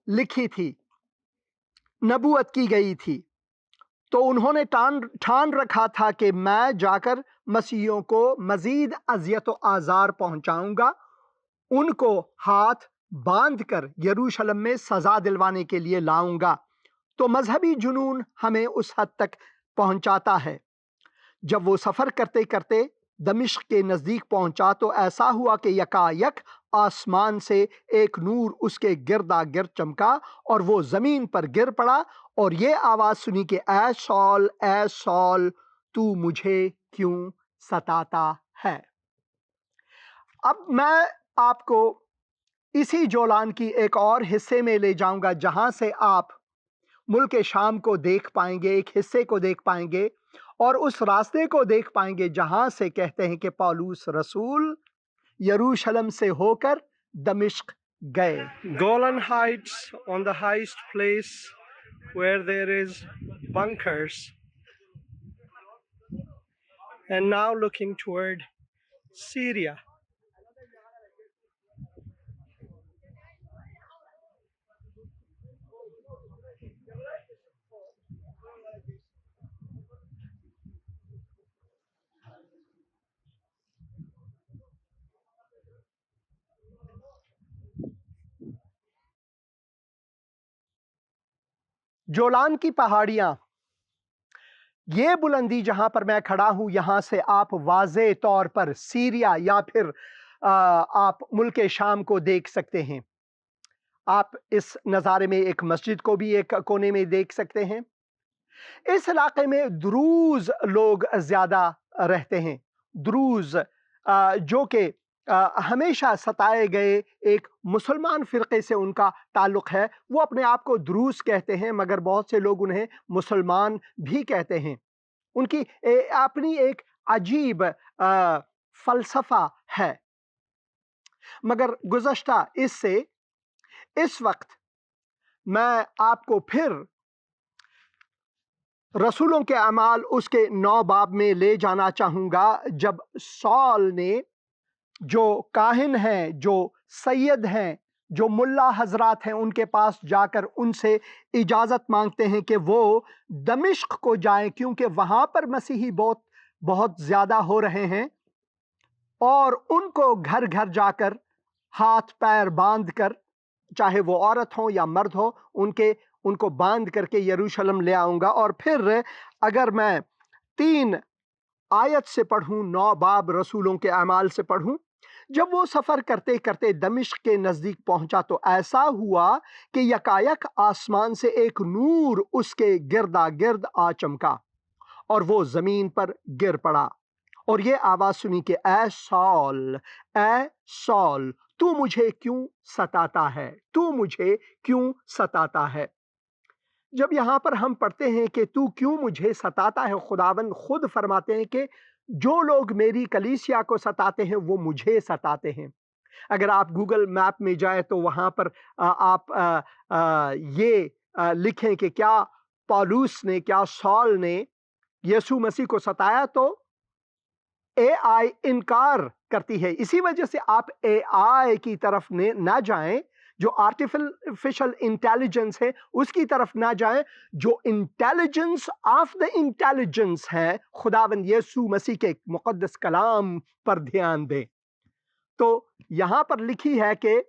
لکھی تھی، نبوت کی گئی تھی۔ تو انہوں نے ٹھان رکھا تھا کہ میں جا کر مسیحیوں کو مزید اذیت و آزار پہنچاؤں گا، ان کو ہاتھ باندھ کر یروشلم میں سزا دلوانے کے لیے لاؤں گا۔ تو مذہبی جنون ہمیں اس حد تک پہنچاتا ہے۔ جب وہ سفر کرتے کرتے دمشق کے نزدیک پہنچا تو ایسا ہوا کہ یکایک آسمان سے ایک نور اس کے گردا گرد چمکا اور وہ زمین پر گر پڑا اور یہ آواز سنی کہ اے سول تو مجھے کیوں ستاتا ہے۔ اب میں آپ کو اسی جولان کی ایک اور حصے میں لے جاؤں گا جہاں سے آپ ملک شام کو دیکھ پائیں گے، ایک حصے کو دیکھ پائیں گے اور اس راستے کو دیکھ پائیں گے جہاں سے کہتے ہیں کہ پولس رسول یروشلم سے ہو کر دمشق گئے۔ گولن heights on the highest place where there is bunkers and now looking toward Syria. جولان کی پہاڑیاں، یہ بلندی جہاں پر میں کھڑا ہوں، یہاں سے آپ واضح طور پر سیریا یا پھر آپ ملک شام کو دیکھ سکتے ہیں۔ آپ اس نظارے میں ایک مسجد کو بھی ایک کونے میں دیکھ سکتے ہیں۔ اس علاقے میں دروز لوگ زیادہ رہتے ہیں، دروز جو کہ ہمیشہ ستائے گئے ایک مسلمان فرقے سے ان کا تعلق ہے۔ وہ اپنے آپ کو دروز کہتے ہیں مگر بہت سے لوگ انہیں مسلمان بھی کہتے ہیں۔ ان کی اپنی ایک عجیب فلسفہ ہے۔ مگر گزشتہ اس سے اس وقت میں آپ کو پھر رسولوں کے اعمال اس کے 9 باب میں لے جانا چاہوں گا، جب سول نے جو کاہن ہیں، جو سید ہیں، جو ملا حضرات ہیں، ان کے پاس جا کر ان سے اجازت مانگتے ہیں کہ وہ دمشق کو جائیں کیونکہ وہاں پر مسیحی بہت زیادہ ہو رہے ہیں، اور ان کو گھر گھر جا کر ہاتھ پیر باندھ کر، چاہے وہ عورت ہو یا مرد ہو، ان کو باندھ کر کے یروشلم لے آؤں گا۔ اور پھر اگر میں 3 آیت سے پڑھوں، 9 باب رسولوں کے اعمال سے پڑھوں، جب وہ سفر کرتے کرتے دمشق کے نزدیک پہنچا تو ایسا ہوا کہ یکایک آسمان سے ایک نور اس کے گردا گرد آ چمکا اور وہ زمین پر گر پڑا اور یہ آواز سنی کہ اے سول تو مجھے کیوں ستاتا ہے، تو مجھے کیوں ستاتا ہے۔ جب یہاں پر ہم پڑھتے ہیں کہ تو کیوں مجھے ستاتا ہے، خداوند خود فرماتے ہیں کہ جو لوگ میری کلیسیا کو ستاتے ہیں وہ مجھے ستاتے ہیں۔ اگر آپ گوگل میپ میں جائیں تو وہاں پر آپ یہ لکھیں کہ کیا پولس نے، کیا سول نے یسوع مسیح کو ستایا، تو اے آئی انکار کرتی ہے۔ اسی وجہ سے آپ اے آئی کی طرف نہ جائیں، جو آرٹیفیشل انٹیلیجنس ہے اس کی طرف نہ جائیں، جو انٹیلیجنس آف دا انٹیلیجنس ہے، خداوند یسوع مسیح کے مقدس کلام پر دھیان دیں۔ تو یہاں پر لکھی ہے کہ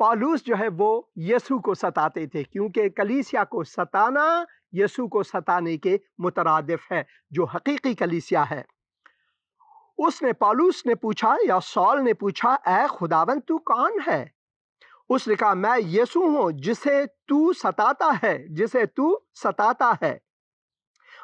پولس جو ہے وہ یسوع کو ستاتے تھے، کیونکہ کلیسیا کو ستانا یسوع کو ستانے کے مترادف ہے، جو حقیقی کلیسیا ہے۔ پولس نے پوچھا، یا سول نے پوچھا، اے خداوند تو کون ہے؟ اس نے کہا، میں یسوع ہوں جسے تو ستاتا ہے،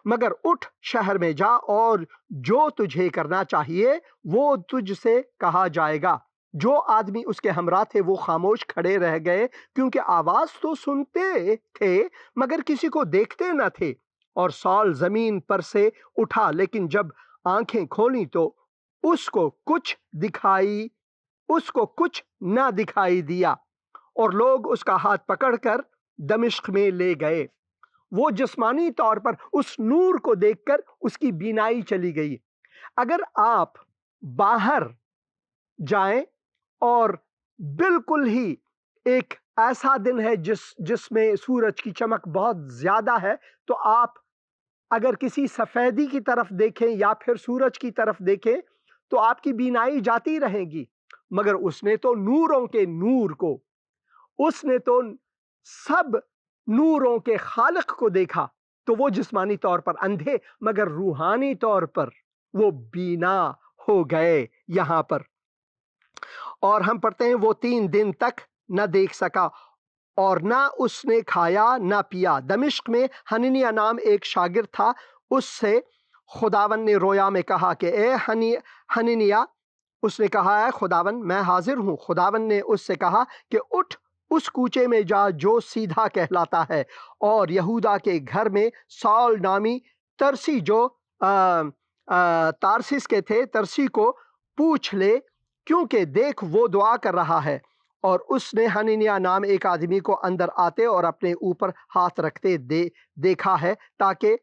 مگر اٹھ شہر میں جا اور جو تجھے کرنا چاہیے وہ تجھ سے کہا جائے گا۔ جو آدمی اس کے ہمراہ تھے وہ خاموش کھڑے رہ گئے، کیونکہ آواز تو سنتے تھے مگر کسی کو دیکھتے نہ تھے۔ اور سول زمین پر سے اٹھا، لیکن جب آنکھیں کھولیں تو اس کو کچھ نہ دکھائی دیا، اور لوگ اس کا ہاتھ پکڑ کر دمشق میں لے گئے۔ وہ جسمانی طور پر اس نور کو دیکھ کر اس کی بینائی چلی گئی۔ اگر آپ باہر جائیں اور بالکل ہی ایک ایسا دن ہے جس میں سورج کی چمک بہت زیادہ ہے، تو آپ اگر کسی سفیدی کی طرف دیکھیں یا پھر سورج کی طرف دیکھیں تو آپ کی بینائی جاتی رہے گی، مگر اس نے تو نوروں کے نور کو، اس نے تو سب نوروں کے خالق کو دیکھا، تو وہ جسمانی طور پر اندھے مگر روحانی طور پر وہ بینا ہو گئے یہاں پر. اور ہم پڑھتے ہیں وہ 3 دن تک نہ دیکھ سکا اور نہ اس نے کھایا نہ پیا. دمشق میں حننیہ نام ایک شاگرد تھا. اس سے خداوند نے رویا میں کہا کہ اے حننیہ. اس نے کہا اے خداوند میں حاضر ہوں. خداوند نے اس سے کہا کہ اٹھ اس کوچے میں جا جو سیدھا کہلاتا ہے اور یہودا کے گھر میں سال نامی ترسی جو تارسیس کے تھے ترسی کو پوچھ لے کیونکہ دیکھ وہ دعا کر رہا ہے. اور اس نے حننیہ نام ایک آدمی کو اندر آتے اور اپنے اوپر ہاتھ رکھتے دیکھا ہے تاکہ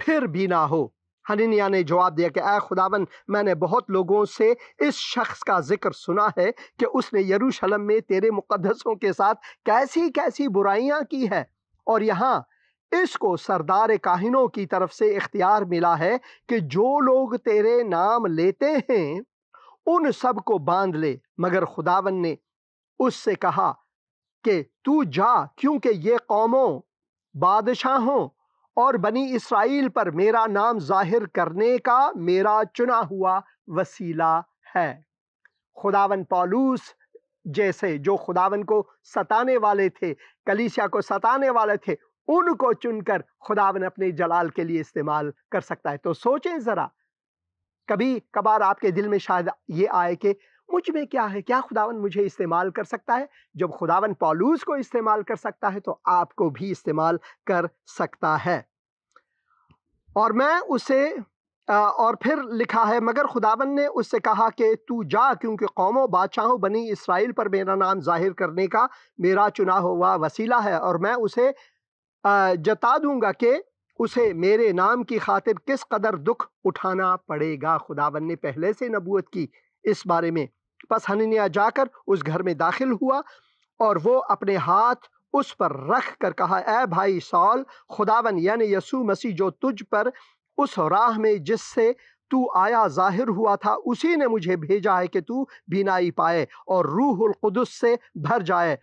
پھر بھی نہ ہو. حننیہ نے جواب دیا کہ اے خداوند میں نے بہت لوگوں سے اس شخص کا ذکر سنا ہے کہ اس نے یروشلم میں تیرے مقدسوں کے ساتھ کیسی کیسی برائیاں کی ہے اور یہاں اس کو سردار کاہنوں کی طرف سے اختیار ملا ہے کہ جو لوگ تیرے نام لیتے ہیں ان سب کو باندھ لے. مگر خداوند نے اس سے کہا کہ تو جا کیونکہ یہ قوموں بادشاہوں اور بنی اسرائیل پر میرا نام ظاہر کرنے کا میرا چنا ہوا وسیلہ ہے. خداوند پولوس جیسے جو خداوند کو ستانے والے تھے کلیسیا کو ستانے والے تھے ان کو چن کر خداوند اپنے جلال کے لیے استعمال کر سکتا ہے. تو سوچیں ذرا کبھی کبھار آپ کے دل میں شاید یہ آئے کہ مجھ میں کیا ہے, کیا خداوند مجھے استعمال کر سکتا ہے؟ جب خداوند پولوس کو استعمال کر سکتا ہے تو آپ کو بھی استعمال کر سکتا ہے. اور میں اسے اور پھر لکھا ہے مگر خداوند نے اس سے کہا کہ تو جا کیونکہ قوموں بادشاہوں بنی اسرائیل پر میرا نام ظاہر کرنے کا میرا چنا ہوا وسیلہ ہے اور میں اسے جتا دوں گا کہ اسے میرے نام کی خاطر کس قدر دکھ اٹھانا پڑے گا. خداوند نے پہلے سے نبوت کی اس بارے میں. پس حننیہ جا کر اس گھر میں داخل ہوا اور وہ اپنے ہاتھ اس پر رکھ کر کہا اے بھائی سال خداوند یعنی یسوع مسیح جو تجھ پر اس راہ میں جس سے تو آیا ظاہر ہوا تھا اسی نے مجھے بھیجا ہے کہ تو بینائی پائے اور روح القدس سے بھر جائے.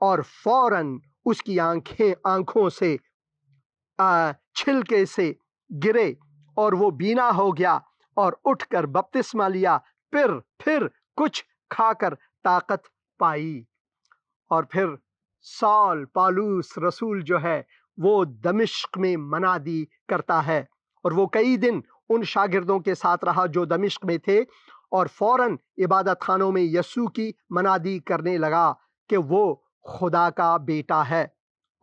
اور فوراً اس کی آنکھوں سے چھلکے سے گرے اور وہ بینا ہو گیا اور اٹھ کر بپتسمہ لیا. پھر کچھ کھا کر طاقت پائی. اور پھر سال پالوس رسول جو ہے وہ دمشق میں منادی کرتا ہے اور وہ کئی دن ان شاگردوں کے ساتھ رہا جو دمشق میں تھے اور فوراً عبادت خانوں میں یسوع کی منادی کرنے لگا کہ وہ خدا کا بیٹا ہے.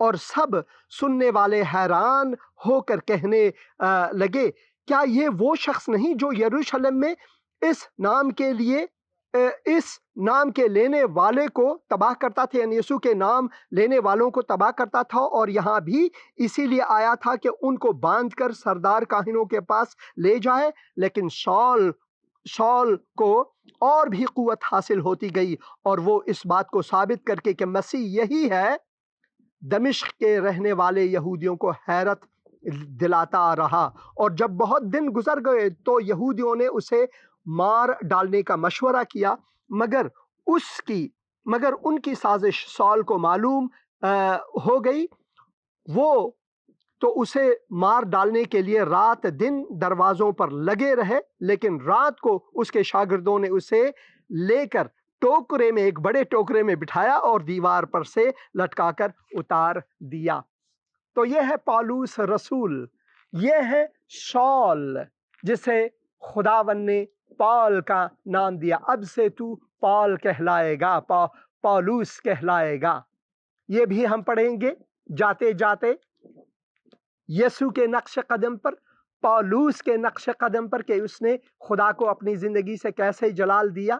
اور سب سننے والے حیران ہو کر کہنے لگے کیا یہ وہ شخص نہیں جو یروشلم میں اس نام کے لینے والے کو تباہ کرتا تھا, یعنی یسوع کے نام لینے والوں کو تباہ کرتا تھا اور یہاں بھی اسی لیے آیا تھا کہ ان کو باندھ کر سردار کاہنوں کے پاس لے جائے. لیکن شال کو اور بھی قوت حاصل ہوتی گئی اور وہ اس بات کو ثابت کر کے کہ مسیح یہی ہے دمشق کے رہنے والے یہودیوں کو حیرت دلاتا رہا. اور جب بہت دن گزر گئے تو یہودیوں نے اسے مار ڈالنے کا مشورہ کیا مگر ان کی سازش سال کو معلوم ہو گئی. وہ تو اسے مار ڈالنے کے لیے رات دن دروازوں پر لگے رہے لیکن رات کو اس کے شاگردوں نے اسے لے کر ایک بڑے ٹوکرے میں بٹھایا اور دیوار پر سے لٹکا کر اتار دیا. تو یہ ہے پالوس رسول, یہ ہے شال جسے خداوند نے پال کا نام دیا. اب سے تو پال کہلائے گا, پالوس کہلائے گا. یہ بھی ہم پڑھیں گے جاتے جاتے یسوع کے نقش قدم پر, پالوس کے نقش قدم پر کہ اس نے خدا کو اپنی زندگی سے کیسے جلال دیا,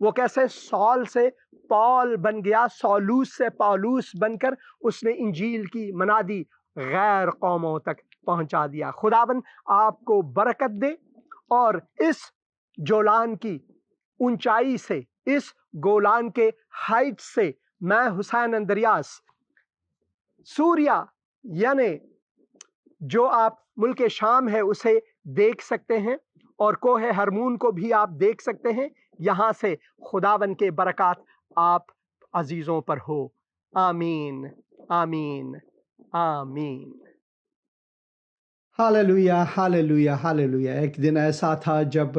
وہ کیسے سال سے پال بن گیا, سالوس سے پالوس بن کر اس نے انجیل کی منادی غیر قوموں تک پہنچا دیا. خداوند آپ کو برکت دے اور اس جولان کی اونچائی سے, اس گولان کے ہائٹ سے میں حسین اندریاس سوریا یعنی جو آپ ملک شام ہے اسے دیکھ سکتے ہیں اور کوہ ہرمون کو بھی آپ دیکھ سکتے ہیں. یہاں سے خداوند کے برکات آپ عزیزوں پر ہو. آمین آمین آمین. Hallelujah hallelujah hallelujah. ایک دن ایسا تھا جب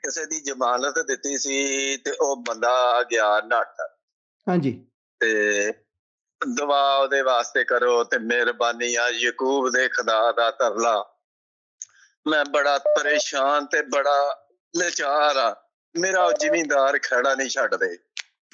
ਕਿਸੇ ਦੀ ਜ਼ਮਾਨਤ ਦਿੱਤੀ ਸੀ ਤੇ ਉਹ ਬੰਦਾ ਗਿਆ ਨੱਠ। ਹਾਂਜੀ, ਤੇ ਦੁਆ ਉਹਦੇ ਵਾਸਤੇ ਕਰੋ ਤੇ ਮਿਹਰਬਾਨੀ ਆ ਯਕੂਬ ਦੇ ਖੁਦਾ ਦਾ ਤਰਲਾ। ਮੈਂ ਬੜਾ ਪਰੇਸ਼ਾਨ ਤੇ ਬੜਾ ਲਾਚਾਰ ਆ, ਮੇਰਾ ਉਹ ਜ਼ਿਮੀਂਦਾਰ ਖੜਾ ਨਹੀਂ ਛੱਡਦੇ।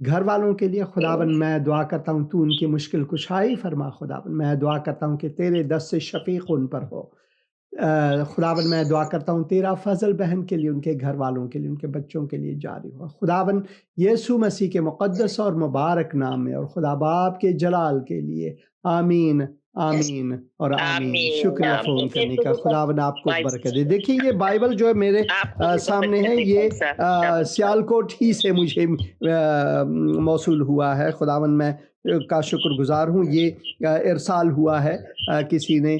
گھر والوں کے لیے خداوند میں دعا کرتا ہوں تو ان کی مشکل کشائی فرما خداوند. میں دعا کرتا ہوں کہ تیرے دست شفیق ان پر ہو. خداوند میں دعا کرتا ہوں تیرا فضل بہن کے لیے، ان کے گھر والوں کے لیے، ان کے بچوں کے لیے جاری ہو خداوند یسوع مسیح کے مقدس اور مبارک نام میں، اور خدا باپ کے جلال کے لیے. آمین آمین اور آمین. شکریہ فون کرنے کا. خداوند آپ کو برکت دے. دیکھیے یہ بائبل جو ہے میرے سامنے ہے، یہ سیالکوٹ ہی سے مجھے موصول ہوا ہے. خداوند میں کا شکر گزار ہوں. یہ ارسال ہوا ہے، کسی نے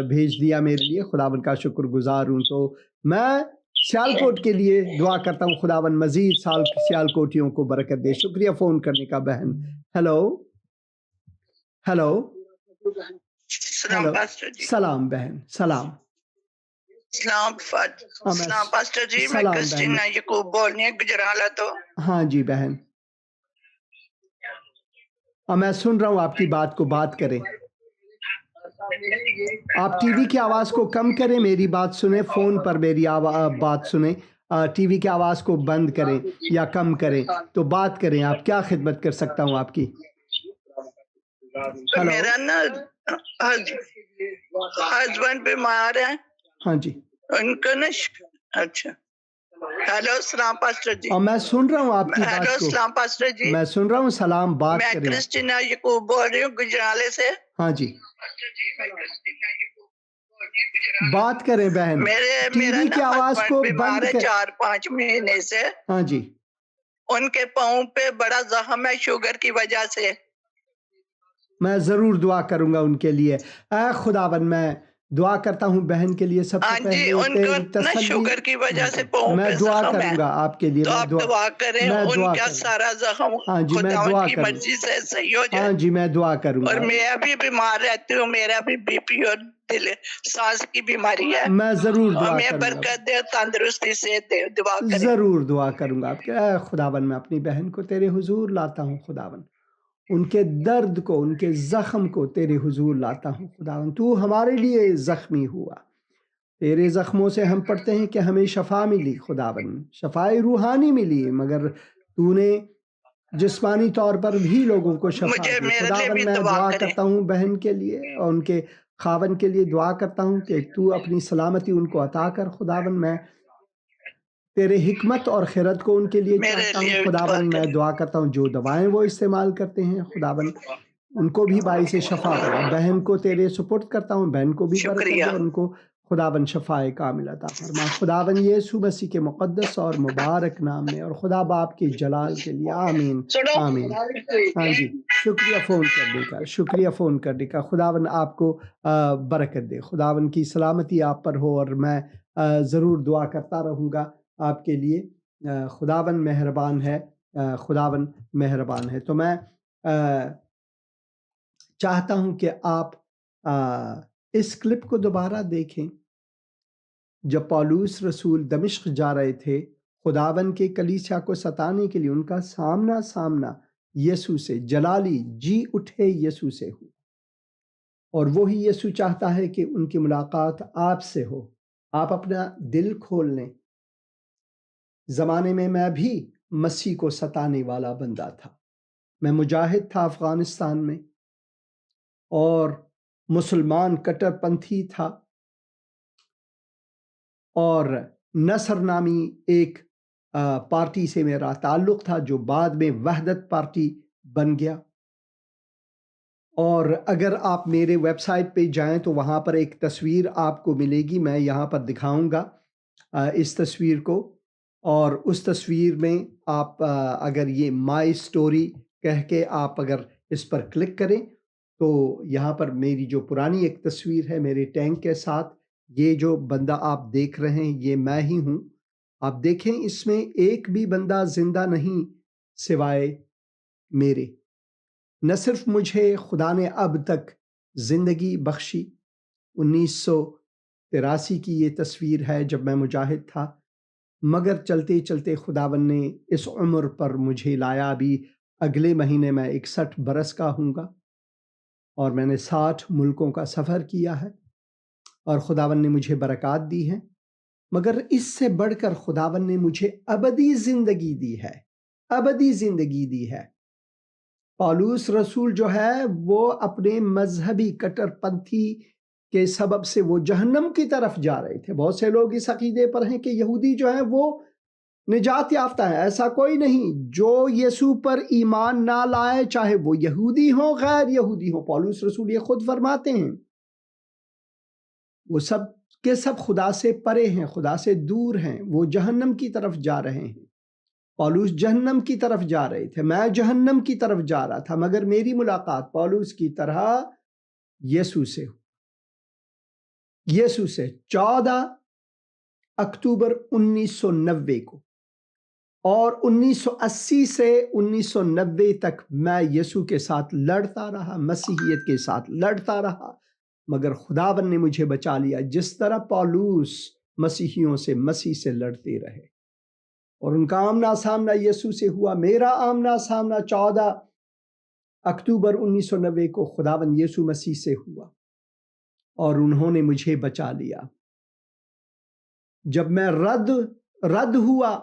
بھیج دیا میرے لیے. خداوند کا شکر گزار ہوں. تو میں سیالکوٹ کے لیے دعا کرتا ہوں خداوند مزید سیالکوٹیوں کو برکت دے. شکریہ فون کرنے کا بہن. Hello hello. سلام بہن. سلام. سلام پاسٹر جی. میں کرسٹینا یعقوب بول رہی ہوں گجرالہ تو. ہاں جی بہن، میں سن رہا ہوں آپ کی بات کو. بات کریں. آپ ٹی وی کی آواز کو کم کریں، میری بات سنیں. فون پر میری بات سنیں. ٹی وی کی آواز کو بند کریں یا کم کریں تو بات کریں. آپ کیا خدمت کر سکتا ہوں آپ کی؟ میرا نا ہسبینڈ بیمار ہے. ہاں جی. ان کو نا اچھا. ہیلو السلام پاسٹر جی. میں سن رہا ہوں آپ کی ہیلو بات کو. السلام پاسٹر جی. میں سن رہا ہوں. سلام. بات میں کریں. کرسٹینا یعقوب بول رہی ہوں گجرالے سے. ہاں جی. بات کریں بہن. ٹی وی کی آواز کو بند کریں. 4-5 مہینے سے. ہاں جی. ان کے پاؤں پہ بڑا زخم ہے شوگر کی وجہ سے. میں ضرور دعا کروں گا ان کے لیے. اے خداوند میں دعا کرتا ہوں بہن کے لیے. سب سے پہلے ان کو نا شوگر کی وجہ سے پاؤں میں پہ دعا زخم کروں ہے. گا آپ کے لیے. تو آپ دعا کریں ان کا سارا زخم ہاں جی میں خداوند دعا کی کروں. مرضی سے صحیح ہو جائے. ہاں جی میں دعا کروں اور گا. میں بھی بیمار رہتی ہوں. میرا بھی بی پی اور دل سانس کی بیماری ہے. میں ضرور دعا ہمیں کروں گا. برکت دے، تندرستی سے دے. دعا کریں. ضرور دعا کروں گا آپ کے. اے خداوند میں اپنی بہن کو تیرے حضور لاتا ہوں خداوند. ان کے درد کو، ان کے زخم کو تیرے حضور لاتا ہوں خداوند. تو ہمارے لیے زخمی ہوا. تیرے زخموں سے ہم پڑھتے ہیں کہ ہمیں شفا ملی خداوند. شفائے روحانی ملی، مگر تو نے جسمانی طور پر بھی لوگوں کو شفا دی. خداوند میں دعا کرتا ہوں بہن کے لیے اور ان کے خاوند کے لیے. دعا کرتا ہوں کہ تو اپنی سلامتی ان کو عطا کر خداوند. میں تیرے حکمت اور خیرت کو ان کے لیے چاہتا ہوں خداوند. میں دعا کرتا ہوں جو دوائیں وہ استعمال کرتے ہیں خداوند ان کو بھی باعث شفا بنا. بہن کو تیرے سپرد کرتا ہوں. بہن کو بھی برکت دے اور ان کو خداوند شفائے کامل عطا فرما. خداوند یسوع مسیح کے مقدس اور مبارک نام میں اور خدا باپ کے جلال کے لیے. آمین آمین. ہاں جی. شکریہ فون کرنے کا. شکریہ فون کرنے کا. خداوند آپ کو برکت دے. خداوند کی سلامتی آپ پر ہو. اور میں ضرور دعا کرتا رہوں گا آپ کے لیے. خداوند مہربان ہے. خداوند مہربان ہے. تو میں چاہتا ہوں کہ آپ اس کلپ کو دوبارہ دیکھیں. جب پولس رسول دمشق جا رہے تھے، خداوند کے کلیسیا کو ستانے کے لیے ان کا سامنا یسوع سے، جلالی جی اٹھے یسوع سے ہو. اور وہی یسوع چاہتا ہے کہ ان کی ملاقات آپ سے ہو. آپ اپنا دل کھول لیں. زمانے میں بھی مسیح کو ستانے والا بندہ تھا. میں مجاہد تھا افغانستان میں، اور مسلمان کٹر پنتھی تھا. اور نصر نامی ایک پارٹی سے میرا تعلق تھا جو بعد میں وحدت پارٹی بن گیا. اور اگر آپ میرے ویب سائٹ پہ جائیں تو وہاں پر ایک تصویر آپ کو ملے گی. میں یہاں پر دکھاؤں گا اس تصویر کو. اور اس تصویر میں آپ اگر یہ مائی سٹوری کہہ کے آپ اگر اس پر کلک کریں تو یہاں پر میری جو پرانی ایک تصویر ہے میرے ٹینک کے ساتھ، یہ جو بندہ آپ دیکھ رہے ہیں یہ میں ہی ہوں. آپ دیکھیں اس میں ایک بھی بندہ زندہ نہیں سوائے میرے. نہ صرف مجھے خدا نے اب تک زندگی بخشی. 1983 کی یہ تصویر ہے جب میں مجاہد تھا، مگر چلتے چلتے خداوند نے اس عمر پر مجھے لایا. ابھی اگلے مہینے میں 61 برس کا ہوں گا، اور میں نے 60 ملکوں کا سفر کیا ہے، اور خداوند نے مجھے برکات دی ہیں. مگر اس سے بڑھ کر خداوند نے مجھے ابدی زندگی دی ہے. ابدی زندگی دی ہے۔ پالوس رسول جو ہے وہ اپنے مذہبی کٹر پنتھی کے سبب سے وہ جہنم کی طرف جا رہے تھے۔ بہت سے لوگ اس عقیدے پر ہیں کہ یہودی جو ہیں وہ نجات یافتہ ہے۔ ایسا کوئی نہیں، جو یسوع پر ایمان نہ لائے، چاہے وہ یہودی ہوں غیر یہودی ہوں، پالوس رسول یہ خود فرماتے ہیں، وہ سب کے سب خدا سے پرے ہیں، خدا سے دور ہیں، وہ جہنم کی طرف جا رہے ہیں۔ پالوس جہنم کی طرف جا رہے تھے، میں جہنم کی طرف جا رہا تھا، مگر میری ملاقات پالوس کی طرح یسوع سے ہوئی۔ یسوع سے 14 اکتوبر 1990 کو، اور 1980 سے 1990 تک میں یسوع کے ساتھ لڑتا رہا، مسیحیت کے ساتھ لڑتا رہا، مگر خداوند نے مجھے بچا لیا، جس طرح پالوس مسیحیوں سے مسیح سے لڑتے رہے، اور ان کا آمنا سامنا یسوع سے ہوا۔ میرا آمنا سامنا 14 اکتوبر 1990 کو خداوند یسوع مسیح سے ہوا، اور انہوں نے مجھے بچا لیا۔ جب میں رد ہوا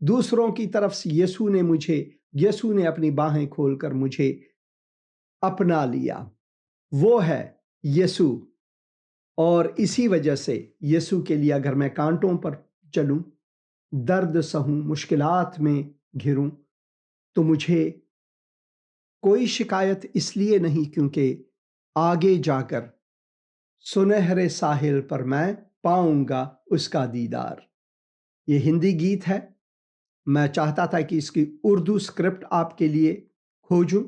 دوسروں کی طرف سے، یسوع نے اپنی باہیں کھول کر مجھے اپنا لیا۔ وہ ہے یسوع، اور اسی وجہ سے یسوع کے لیے اگر میں کانٹوں پر چلوں، درد سہوں، مشکلات میں گھروں، تو مجھے کوئی شکایت اس لیے نہیں، کیونکہ آگے جا کر سنہرے ساحل پر میں پاؤں گا اس کا دیدار۔ یہ ہندی گیت ہے، میں چاہتا تھا کہ اس کی اردو سکرپٹ آپ کے لیے کھوجوں۔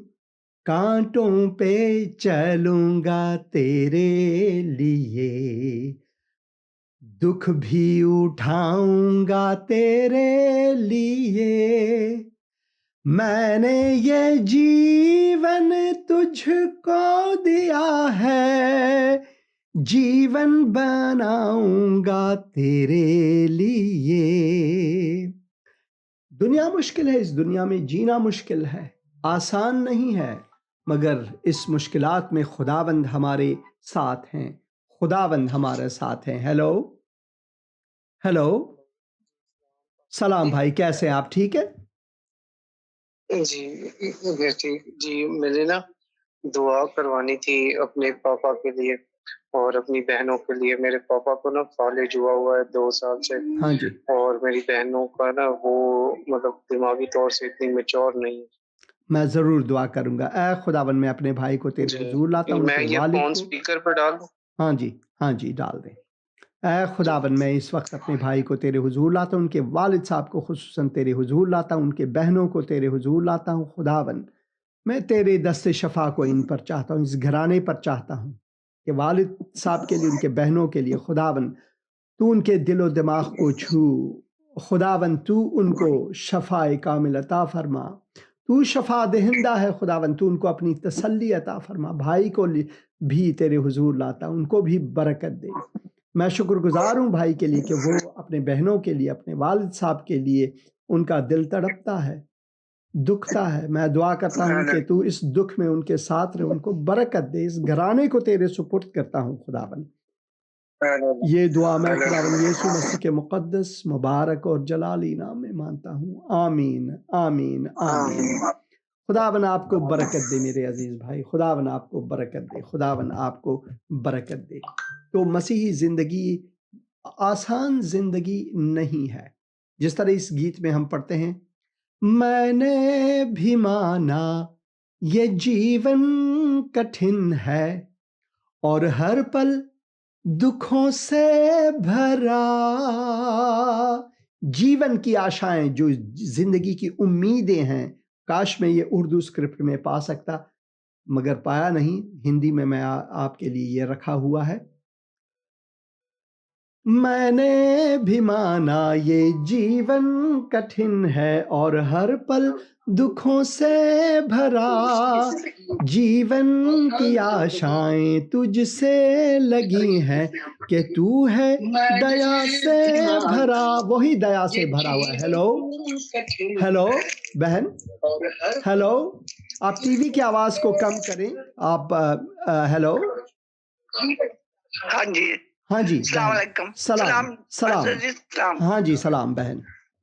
کانٹوں پہ چلوں گا تیرے لیے، دکھ بھی اٹھاؤں گا تیرے لیے، میں نے یہ جیون تجھ کو دیا ہے، جیون بناؤں گا تیرے لیے۔ دنیا مشکل ہے، اس دنیا میں جینا مشکل ہے، آسان نہیں ہے، مگر اس مشکلات میں خداوند ہمارے ساتھ ہیں، خداوند ہمارے ساتھ ہیں۔ ہیلو سلام بھائی، کیسے آپ؟ ٹھیک ہے جی ٹھیک جی، مجھے نا دعا کروانی تھی اپنے پاپا کے لیے اور اپنی بہنوں کے لیے۔ میرے پاپا کو نا فالج ہوا ہے 2 سال سے، ہاں جی، اور میری بہنوں کا نا وہ مطلب دماغی طور سے اتنی میچور نہیں ہے۔ میں ضرور دعا کروں گا۔ اے خداوند، میں اپنے بھائی کو تیرے حضور لاتا ہوں، میں یہ فون سپیکر پر ڈال دوں؟ ہاں جی ڈال دیں۔ اے خداوند، میں اس وقت اپنے بھائی کو تیرے حضور لاتا ہوں، ان کے والد صاحب کو خصوصاً تیرے حضور لاتا ہوں، ان کے بہنوں کو تیرے حضور لاتا ہوں۔ خداوند، میں تیرے دست شفا کو ان پر چاہتا ہوں، اس گھرانے پر چاہتا ہوں، کہ والد صاحب کے لیے، ان کے بہنوں کے لیے خداوند تو ان کے دل و دماغ کو چھو، خداوند تو ان کو شفا کامل عطا فرما، تو شفا دہندہ ہے خداوند، تو ان کو اپنی تسلی عطا فرما۔ بھائی کو بھی تیرے حضور لاتا، ان کو بھی برکت دے۔ میں شکر گزار ہوں بھائی کے لیے کہ وہ اپنے بہنوں کے لیے، اپنے والد صاحب کے لیے ان کا دل تڑپتا ہے، دکھتا ہے۔ میں دعا کرتا ہوں کہ تو اس دکھ میں ان کے ساتھ رہے، ان کو برکت دے۔ اس گھرانے کو تیرے سپرد کرتا ہوں خداوند۔ یہ دعا میں خداوند یسوع مسیح کے مقدس، مبارک اور جلالی نام میں مانتا ہوں، آمین آمین آمین۔ خداوند آپ کو برکت دے میرے عزیز بھائی، خداوند آپ کو برکت دے، خداوند آپ کو برکت دے۔ تو مسیحی زندگی آسان زندگی نہیں ہے، جس طرح اس گیت میں ہم پڑھتے ہیں، میں نے بھی مانا یہ جیون کٹھن ہے اور ہر پل دکھوں سے بھرا۔ جیون کی آشائیں، جو زندگی کی امیدیں ہیں، کاش میں یہ اردو اسکرپٹ میں پا سکتا، مگر پایا نہیں۔ ہندی میں آپ کے لیے یہ رکھا ہوا ہے۔ میں نے بھی مانا یہ جیون کٹھن ہے اور ہر پل دکھوں سے بھرا، جیون کی آشائیں تجھ سے لگی ہیں کہ تو ہے دیا سے بھرا۔ وہی دیا سے بھرا ہوا ہے۔ ہیلو بہن، ہیلو، آپ ٹی وی کی آواز کو کم کریں آپ۔ ہیلو، ہاں جی، ہاں جی، السلام علیکم۔ سلام۔ ہاں جی، سلام بہن۔